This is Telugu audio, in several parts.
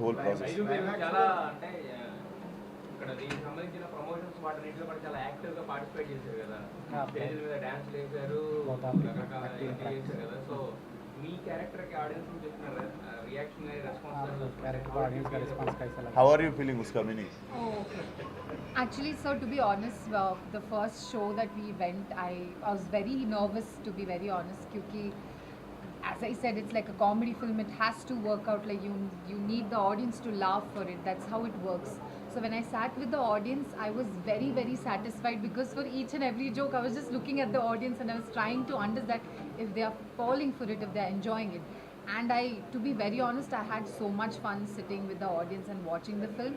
whole process. చాలా అంటే ఇక్కడ దీనికి సంబంధించిన ప్రమోషన్స్ వాటన్నిటిలో కూడా చాలా యాక్టివ్గా పార్టిసిపేట్ చేశారు కదా, స్టేజ్ మీద డాన్స్ చేశారు, రకరకాల యాక్టివ్ చేశారు కదా. సో మీ క్యారెక్టర్కి ఆడియన్స్ చెప్తున్నారు reaction response. How are you feeling, uska meaning? Actually, sir, to be honest, the first show that we went, I was very nervous, to be very honest, because as I said, it's like a comedy film. It has to work out. Like you need the audience to laugh for it. That's how it works. So when I sat with the audience, I was very, very satisfied, because for each and every joke, I was just looking at the audience and I was trying to understand if they are falling for it, if they are enjoying it. And to be very honest, I had so much fun sitting with the audience and watching the film,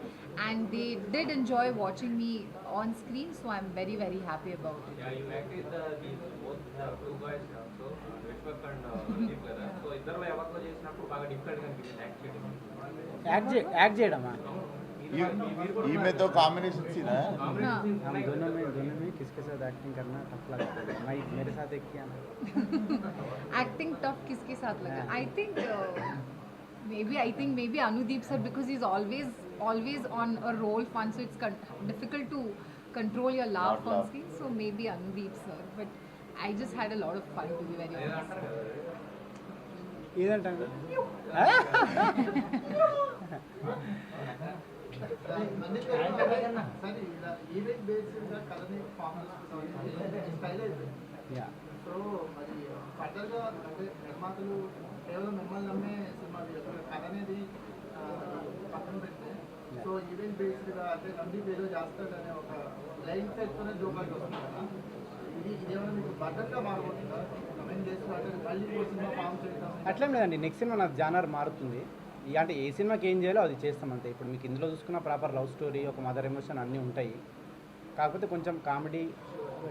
and they did enjoy watching me on screen. So I'm very, very happy about it. Yeah, you acted these both two guys also, Vishwak and Deep కదా. సో ఇద్దరు ఎవరితో చేసినప్పుడు బాగా డిఫికల్ట్ అనిపించింది యాక్ట్ చేయడమా? ఈమెతో కాంబినేషన్ సీన్ हम दोनों में किसके साथ एक्टिंग करना टफ लगता है? मैं मेरे साथ एक किया ना. Acting tough किसके साथ लगा? I think maybe Anudeep sir, because he's always on a roll fun, so it's difficult to control your laugh on screen. So maybe Anudeep sir, but I just had a lot of fun, to be very honest. ఇదంటే ఈవెంట్ బేస్డ్గా కథని ఫామ్ స్టైల్ అయిపోయింది. సో మరి ఫర్దర్గా అంటే నిర్మాతలు కేవలం మిమ్మల్ని నమ్మే సినిమా కథ అనేది పక్కన పెడితే, సో ఈవెంట్ బేస్డ్గా అంటే నంది పేరు చేస్తాడనే ఒక లైన్ సెట్తోనే జోకాకి వస్తుంది కదా. ఇదేమైనా మీకు బద్దలుగా మారబోతుందా? కమెంట్ చేసి అంటే మళ్ళీ సినిమా ఫామ్ చేయడం అట్లేం లేదండి. నెక్స్ట్ సినిమా నాకు జానర్ మారుతుంది. అంటే ఏ సినిమాకి ఏం చేయాలో అది చేస్తాం అంతే. ఇప్పుడు మీకు ఇందులో చూసుకున్న ప్రాపర్ లవ్ స్టోరీ, ఒక మదర్ ఎమోషన్ అన్నీ ఉంటాయి. కాకపోతే కొంచెం కామెడీ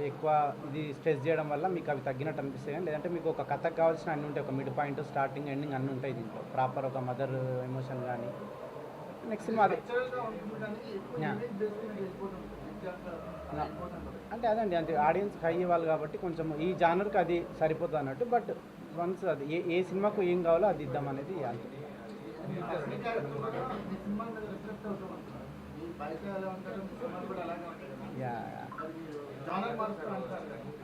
ఎక్కువ ఇది స్ట్రెస్ చేయడం వల్ల మీకు అవి తగ్గినట్టు అనిపిస్తాయి. కానీ లేదంటే మీకు ఒక కథకు కావాల్సిన అన్నీ ఉంటాయి. ఒక మిడ్ పాయింట్, స్టార్టింగ్, ఎండింగ్ అన్నీ ఉంటాయి దీంట్లో. ప్రాపర్ ఒక మదర్ ఎమోషన్ కానీ నెక్స్ట్ సినిమా అదే అంటే అదండి. అంటే ఆడియన్స్ హై వాళ్ళు కాబట్టి కొంచెం ఈ జానర్కి అది సరిపోతుంది అన్నట్టు. బట్ వన్స్ అది ఏ సినిమాకు ఏం కావాలో అది ఇద్దాం అనేది అంతే.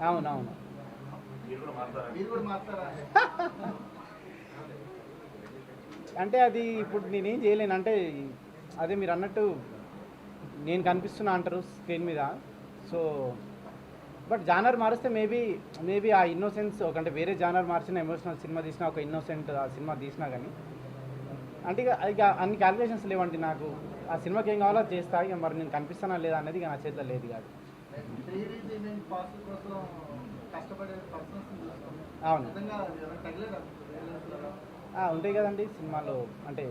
అవునవును. అంటే అది ఇప్పుడు నేనేం చేయలేను. అంటే అదే మీరు అన్నట్టు నేను కనిపిస్తున్నా అంటారు స్క్రీన్ మీద. సో బట్ జానర్ మారిస్తే మేబీ ఆ ఇన్నోసెన్స్ అంటే వేరే జానర్ మార్చిన ఎమోషనల్ సినిమా తీసినా, ఒక ఇన్నోసెంట్ ఆ సినిమా తీసినా కానీ అంటే ఇక అన్ని క్యాలిక్యులేషన్స్ లేవండి నాకు. ఆ సినిమాకి ఏం కావాలో చేస్తా. ఇక మరి నేను కనిపిస్తానా లేదా అనేది ఇక నా చేతిలో లేదు కాదు. అవును ఉంటాయి కదండి సినిమాలో. అంటే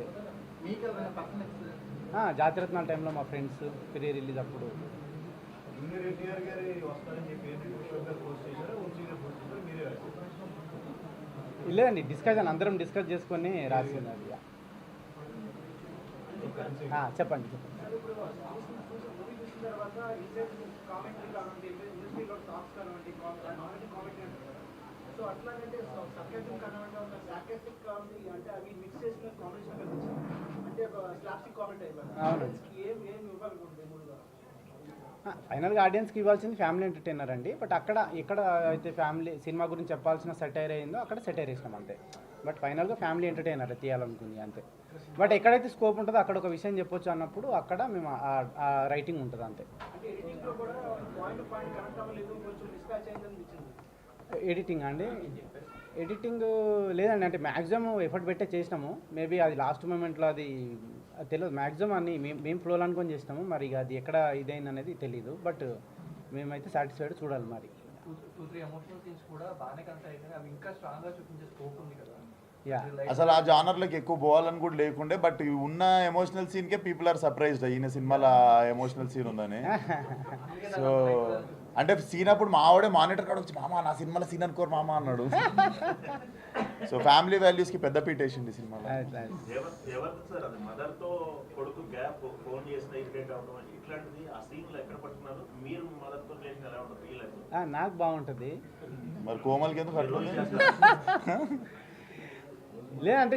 జాతిరత్నాల టైంలో మా ఫ్రెండ్స్ ప్రీ రిలీజ్ అప్పుడు లేదండి, డిస్కషన్ అందరం డిస్కస్ చేసుకొని రాసింది అది. చెప్పండి. ఫైనల్గా ఆడియన్స్కి ఇవ్వాల్సింది ఫ్యామిలీ ఎంటర్టైనర్ అండి. బట్ ఎక్కడ అయితే ఫ్యామిలీ సినిమా గురించి చెప్పాల్సిన సెటైర్ అయిందో అక్కడ సెటైర్ వేసినాం అంతే. బట్ ఫైనల్గా ఫ్యామిలీ ఎంటర్టైనర్ తీయాలనుకుంది అంతే. బట్ ఎక్కడైతే స్కోప్ ఉంటుందో అక్కడ ఒక విషయం చెప్పొచ్చు అన్నప్పుడు అక్కడ మేము ఆ రైటింగ్ ఉంటుంది అంతే. ఎడిటింగ్ అండి, ఎడిటింగ్ లేదండి. అంటే మ్యాక్సిమం ఎఫర్ట్ పెట్టే చేసినాము. మేబీ అది లాస్ట్ మూమెంట్లో అది తెలియదు. మ్యాక్సిమం అన్ని మేము ఫ్లోలో అనుకొని చేసినాము. మరి ఇక అది ఎక్కడ ఇదైంది అనేది తెలీదు. బట్ మేమైతే సాటిస్ఫైడ్ చూడాలి. మరి 2-3 ఎమోషనల్ సీన్స్ కూడా బాగానే కనెక్ట్ అయ్యాయి. అవి ఇంకా స్ట్రాంగ్గా చూపించే స్కోప్ ఉంది కదా. అసలు ఆ జానర్లోకి ఎక్కువ పోవాలని కూడా లేకుండే. బట్ ఉన్న ఎమోషనల్ సీన్కే పీపుల్ ఆర్ సర్ప్రైజ్డ్. ఈయన సినిమాలో ఎమోషనల్ సీన్ ఉందని. సో అంటే సీన్ అప్పుడు మావాడే మానిటర్ కాడ వచ్చి మామ నా సినిమాలో సీన్ అనుకోరు మామ అన్నాడు. సో ఫ్యామిలీ వాల్యూస్కి పెద్ద పీట వేసింది సినిమాలో. నాకు బాగుంటుంది. మరి కోమల్కి ఎందుకు అట్లా లేదంటే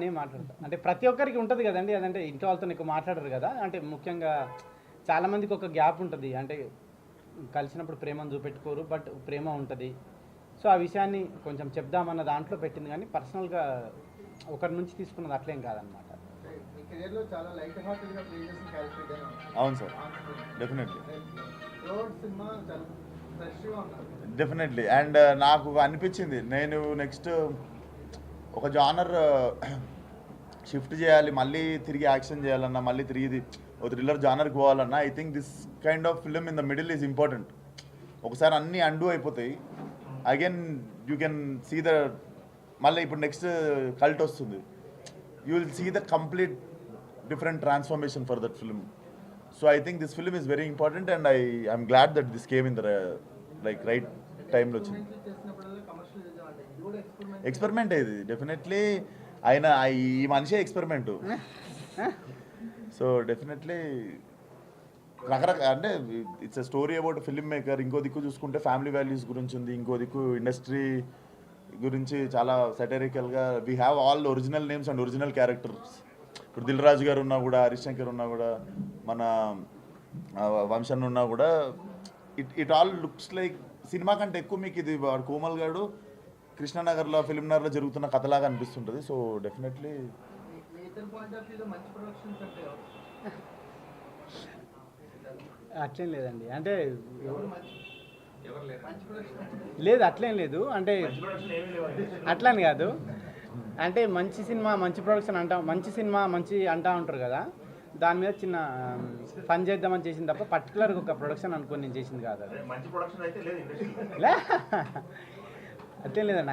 నేను మాట్లాడతాను. అంటే ప్రతి ఒక్కరికి ఉంటుంది కదండి, అదంటే ఇంట్లో వాళ్ళతో ఎక్కువ మాట్లాడరు కదా. అంటే ముఖ్యంగా చాలామందికి ఒక గ్యాప్ ఉంటుంది, అంటే కలిసినప్పుడు ప్రేమను చూపెట్టుకోరు, బట్ ప్రేమ ఉంటుంది. సో ఆ విషయాన్ని కొంచెం చెప్దామన్న దాంట్లో పెట్టింది, కానీ పర్సనల్గా ఒకరి నుంచి తీసుకున్నది అట్లేం కాదనమాట. మీ కెరియర్లో చాలా లైట్ హార్టెడ్గా ప్లే చేసిన క్యారెక్టర్ ఇదేనా? అవును సార్, డెఫినెట్లీ సినిమా చాలా ఫ్రెష్గా ఉన్నారు. డెఫినెట్లీ. అండ్ నాకు అనిపించింది నేను నెక్స్ట్ ఒక జానర్ షిఫ్ట్ చేయాలి, మళ్ళీ తిరిగి యాక్షన్ చేయాలన్నా, మళ్ళీ తిరిగి ఒక థ్రిల్లర్ జానర్కి పోవాలన్నా, I think this kind of film in the middle is important. ఒకసారి అన్నీ అండూ అయిపోతాయి, again you can see the, మళ్ళీ ఇప్పుడు నెక్స్ట్ కల్ట్ వస్తుంది, you will see the complete different transformation for that film. So I think this film is very important and I'm glad that this came in the like right టైంలో వచ్చింది. చేసినప్పుడల్లా కమర్షియల్ అంటే ఇది కూడా ఎక్స్పెరిమెంట్ ఇది డెఫినెట్లీ. ఆయన ఈ మనిషే ఎక్స్పెరిమెంట్. సో డెఫినెట్లీ రకరకాల, అంటే it's a story about film maker. ఇంకో దిక్కు చూసుకుంటే ఫ్యామిలీ వాల్యూస్ గురించి ఉంది, ఇంకో దిక్కు ఇండస్ట్రీ గురించి చాలా సెటరికల్గా. We have all original names and original characters. ఇప్పుడు దిల్ రాజు గారు ఉన్నా కూడా, హరీష్ శంకర్ ఉన్నా కూడా, మన వంశన్ ఉన్నా కూడా, it all looks like cinema కంటే ఎక్కువ మీకు ఇది కోమల్ గారు కృష్ణానగర్లో ఫిల్మ్నగర్లో జరుగుతున్న కథలాగా అనిపిస్తుంటుంది. సో డెఫినెట్లీ మీ ఇద్దరు పాయింట్ ఆఫ్ వ్యూలో మంచి ప్రొడక్షన్స్ అంటే అట్లేం లేదండి, అంటే ఎవరు లేరు. మంచి ప్రొడక్షన్ లేదు అట్లేం లేదు, అంటే అట్లని కాదు, అంటే మంచి సినిమా మంచి ప్రొడక్షన్ అంటా, మంచి సినిమా మంచి అంటా ఉంటారు కదా, దాని మీద చిన్న పని చేద్దామని చేసింది తప్ప పర్టికులర్గా ఒక ప్రొడక్షన్ అనుకొని నేను చేసింది కాదు. అది మంచి ప్రొడక్షన్ అయితే లేదు ఇండస్ట్రీ. అట్లేం లేదండి.